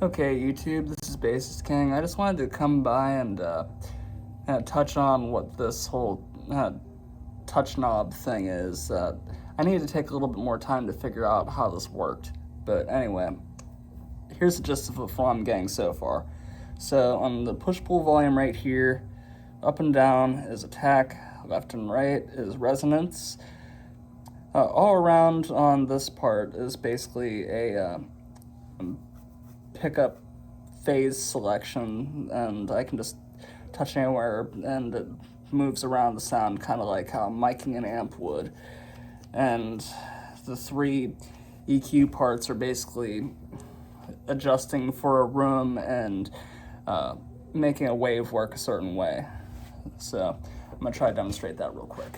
Okay, YouTube, this is Basis King. I just wanted to come by and touch on what this whole touch knob thing is. I need to take a little bit more time to figure out how this worked. But anyway, here's the gist of what I'm getting so far. So on the push-pull volume right here, up and down is attack, left and right is resonance. All around on this part is basically a pickup phase selection, and I can just touch anywhere and it moves around the sound, kind of like how miking an amp would. And the three EQ parts are basically adjusting for a room and making a wave work a certain way. So I'm gonna try to demonstrate that real quick.